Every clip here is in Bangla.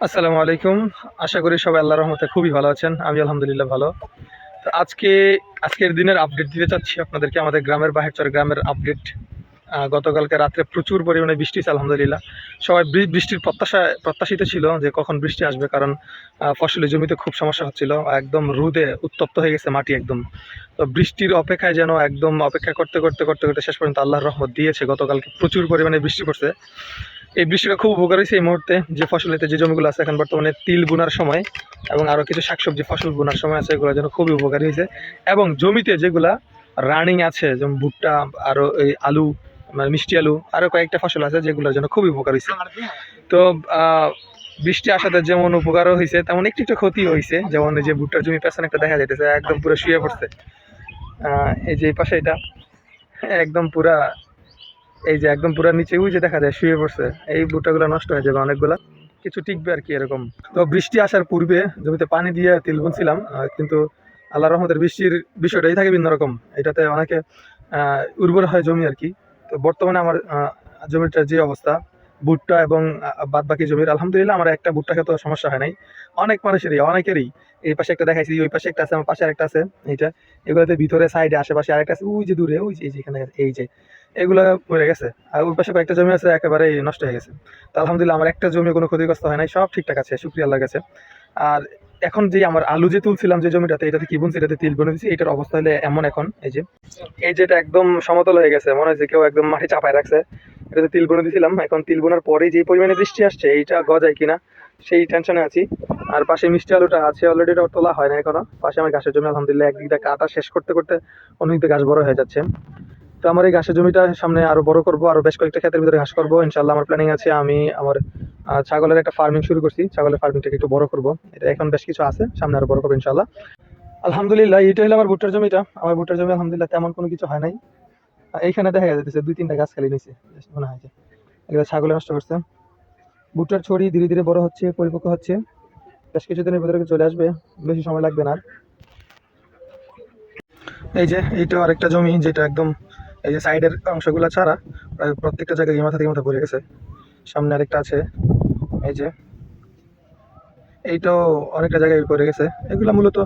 আসসালামু আলাইকুম। আশা করি সবাই আল্লাহর রহমতে খুবই ভালো আছেন। আমি আলহামদুলিল্লাহ ভালো। তো আজকের দিনের আপডেট দিতে চাচ্ছি আপনাদেরকে, আমাদের গ্রামের বাহেরচর গ্রামের আপডেট। গতকালকে রাত্রে প্রচুর পরিমাণে বৃষ্টি হয়েছে আলহামদুলিল্লাহ। সবাই বৃষ্টির প্রত্যাশিত ছিল যে কখন বৃষ্টি আসবে, কারণ ফসলের জমিতে খুব সমস্যা হচ্ছিল, একদম রোদে উত্তপ্ত হয়ে গেছে মাটি একদম। তো বৃষ্টির অপেক্ষায় যেন একদম অপেক্ষা করতে করতে করতে করতে শেষ পর্যন্ত আল্লাহর রহমত দিয়েছে। গতকালকে প্রচুর পরিমাণে বৃষ্টি পড়ছে। এই বৃষ্টিটা খুব উপকার হয়েছে এই মুহূর্তে, যে ফসলেতে যে জমিগুলো আছে এখন বর্তমানে তিল বোনার সময় এবং আরও কিছু শাকসবজি ফসল বোনার সময় আছে, এগুলোর জন্য খুবই উপকারী হয়েছে। এবং জমিতে যেগুলা রানিং আছে, যেমন ভুট্টা, আরও এই আলু, মানে মিষ্টি আলু, আরও কয়েকটা ফসল আছে যেগুলোর জন্য খুবই উপকার হয়েছে। তো বৃষ্টি আসাতে যেমন উপকারও হয়েছে, তেমন একটু একটু ক্ষতি হয়েছে। যেমন এই যে ভুট্টার জমি পেছনে একটা দেখা যাইতেছে একদম পুরো শুয়ে পড়ছে। এই যে এই পাশে এটা একদম পুরা, এই যে একদম পুরো নিচে ওই যে দেখা যায় শুয়ে পড়ছে, এই ভুট্টাগুলো নষ্ট হয়ে যাবে অনেকগুলা, কিছু টিকবে আর কি এরকম। তো বৃষ্টি আসার পূর্বে জমিতে পানি দিয়ে তিল বুনছিলাম, কিন্তু আল্লাহ রহমতের বৃষ্টির বিষয়টাই থাকে ভিন্ন রকম। এটাতে অনেকে উর্বর হয় জমি আর কি। তো বর্তমানে আমার জমিটার যে অবস্থা, ভুট্টা এবং বাদ বাকি জমির আলহামদুলিল্লাহ আমার একটা ভুট্টা খেতে সমস্যা হয় নাই। অনেক মানুষেরই, অনেকেরই, এই পাশে একটা দেখাইছি, ওই পাশে একটা আছে, আমার পাশে আরেকটা আছে। এইটা এগুলোতে ভিতরে সাইডে আশেপাশে আরেকটা আছে, ওই যে দূরে, ওই যে এখানে, এই যে এগুলা পড়ে গেছে। আর ওই পাশে কয়েকটা জমি আছে একেবারে নষ্ট হয়ে গেছে। তো আলহামদুলিল্লাহ আমার একটা জমি কোনো ক্ষতিগ্রস্ত হয় নাই, সব ঠিকঠাক আছে, শুক্রিয়া আল্লাহর কাছে। আর এখন যে আমার আলু যে তুলছিলাম যে জমিটাতে, এটাতে কি বুনছি, এটাতে তিল বুনে দিচ্ছি। এটার অবস্থা হলে এমন, এখন এই যেটা একদম সমতল হয়ে গেছে, মনে হচ্ছে কেউ একদম মাটি চাপায় রাখছে। এটাতে তিল বুনে দিয়েছিলাম, এখন তিল বোনার পরে যে পরিমাণে বৃষ্টি আসছে এইটা গজায় কিনা সেই টেনশনে আছি। আর পাশে মিষ্টি আলুটা আছে অলরেডি, এটা তোলা হয় না এখনো। পাশে আমার ঘাসের জমি আলহামদুলিল্লাহ, একদিকটা কাটা শেষ করতে করতে অন্যদিকে ঘাস বড় হয়ে যাচ্ছে। তো আমার এই ঘাসের জমিটা সামনে আরো বড় করবো, আরো বেশ কয়েকটা ক্ষেতের ভিতরে ঘাস করবো ইনশাল্লাহ। আমার প্ল্যানিং আছে, আমি আমার ছাগলের একটা ফার্মিং শুরু করছি, ছাগলের ফার্মিংটাকে একটু বড় করবো। এটা এখন বেশ কিছু আছে, সামনে আরো বড় করবো ইনশাল্লাহ। আলহামদুলিল্লাহ এটা হলো আমার ভুট্টার জমিটা। আমার ভুট্টার জমি আলহামদুলিল্লাহ তেমন কোনো কিছু হয় নাই। এইখানে দেখা যাচ্ছে দুই তিনটা গাছ খালি নিচে, মনে হয় যে এগুলো ছাগলে নষ্ট করছে। ভুট্টার ছড়ি ধীরে ধীরে বড় হচ্ছে, পরিপক্ক হচ্ছে, বেশ কিছুদিনের ভিতরে চলে আসবে, বেশি সময় লাগবে না। এই যে এইটা আরেকটা জমি, যেটা একদম এই যে সাইডের অংশগুলো ছাড়া প্রায় প্রত্যেকটা জায়গায় এই মাথা থেকে মাথা পড়ে গেছে। সামনে আরেকটা আছে, এই যে এইটাও অনেকটা জায়গায় পড়ে গেছে। এগুলো মূলত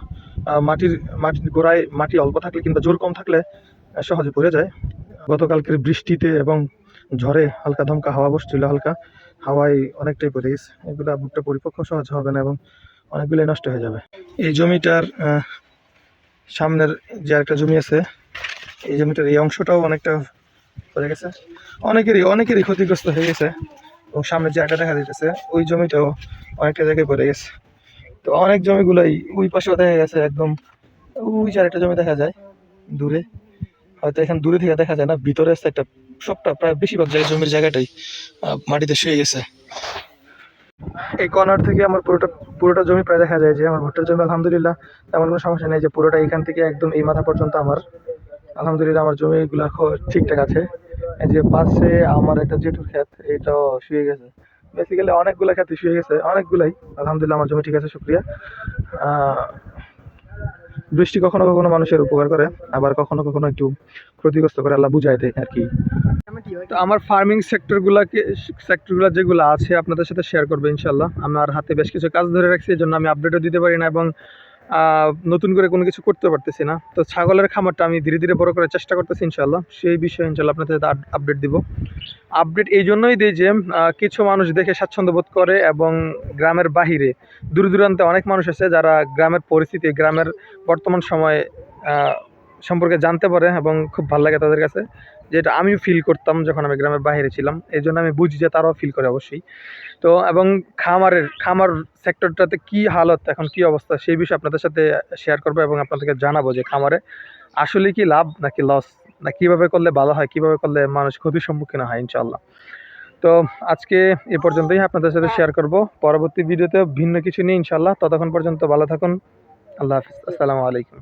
মাটির মাটির গোড়ায় মাটি অল্প থাকলে কিংবা জোর কম থাকলে সহজে পড়ে যায়। গতকালকের বৃষ্টিতে এবং ঝড়ে হালকা দমকা হাওয়া বসছিল, হালকা হাওয়ায় অনেকটাই পড়ে গেছে। এগুলো ভুট্টা পরিপক্ক সহজ হবে না এবং অনেকগুলোই নষ্ট হয়ে যাবে। এই জমিটার সামনের যে আরেকটা জমি আছে, এই জমিটার এই অংশটাও অনেকটা পড়ে গেছে, অনেকেরই ক্ষতিগ্রস্ত হয়ে গেছে। এবং সামনে যে একটা দেখা যাচ্ছে ওই জমিটাও অনেকটা জায়গায় পড়ে গেছে। তো অনেক জমিগুলোই ওই পাশেও দেখা গেছে একদম, ওই যে আরেকটা জমি দেখা যায় দূরে, হয়তো এখানে দূরে থেকে দেখা যায় না, ভিতরে একটা সবটা প্রায় বেশিরভাগ জায়গায় জমির জায়গাটাই মাটিতে শুয়ে গেছে। এই কর্নার থেকে আমার পুরোটা জমি প্রায় দেখা যায় যে আমার ভুট্টার জমি আলহামদুলিল্লাহ তেমন কোনো সমস্যা নেই, যে পুরোটা এখান থেকে একদম এই মাথা পর্যন্ত আমার আলহামদুলিল্লাহ আমার জমিগুলো ঠিকঠাক আছে। এই যে পাশে আমার একটা জেঠুর ক্ষেত, এটাও শুয়ে গেছে। বেসিক্যালি অনেকগুলো ক্ষেত শুয়ে গেছে, অনেকগুলাই। আলহামদুলিল্লাহ আমার জমি ঠিক আছে, শুক্রিয়া। বৃষ্টি কখনো কখনো মানুষের উপকার করে, আবার কখনো কখনো একটু ক্ষতিগ্রস্ত করে, আল্লাহ বুঝাই দেয় আর কি। তো আমার ফার্মিং সেক্টরগুলো যেগুলো আছে আপনাদের সাথে শেয়ার করবো ইনশাল্লাহ। আমার হাতে বেশ কিছু কাজ ধরে রাখছি, এই জন্য আমি আপডেটও দিতে পারি না এবং নতুন করে কোনো কিছু করতে পারতেছি না। তো ছাগলের খামারটা আমি ধীরে ধীরে বড় করার চেষ্টা করতেছি ইনশাল্লাহ, সেই বিষয়ে ইনশাল্লাহ আপনাদের সাথে আপডেট দিব। আপডেট এই জন্যই দিই যে কিছু মানুষ দেখে স্বাচ্ছন্দ্য বোধ করে এবং গ্রামের বাহিরে দূর দূরান্তে অনেক মানুষ আছে যারা গ্রামের পরিস্থিতি, গ্রামের বর্তমান সময়ে সম্পর্কে জানতে পারে এবং খুব ভালো লাগে তাদের কাছে, যেটা আমিও ফিল করতাম যখন আমি গ্রামের বাইরে ছিলাম। এই জন্য আমি বুঝি যে তারাও ফিল করে অবশ্যই। তো এবং খামার সেক্টরটাতে কি হালত, এখন কি অবস্থা, সেই বিষয়ে আপনাদের সাথে শেয়ার করবো এবং আপনাদেরকে জানাবো যে খামারে আসলে কি লাভ নাকি লস, না কীভাবে করলে ভালো হয়, কীভাবে করলে মানুষ ক্ষতির সম্মুখীন হয় ইনশাল্লাহ। তো আজকে এ পর্যন্তই আপনাদের সাথে শেয়ার করব, পরবর্তী ভিডিওতে ভিন্ন কিছু নিয়ে ইনশাল্লাহ। ততক্ষণ পর্যন্ত ভালো থাকুন, আল্লাহ হাফিজ, আসসালামু আলাইকুম।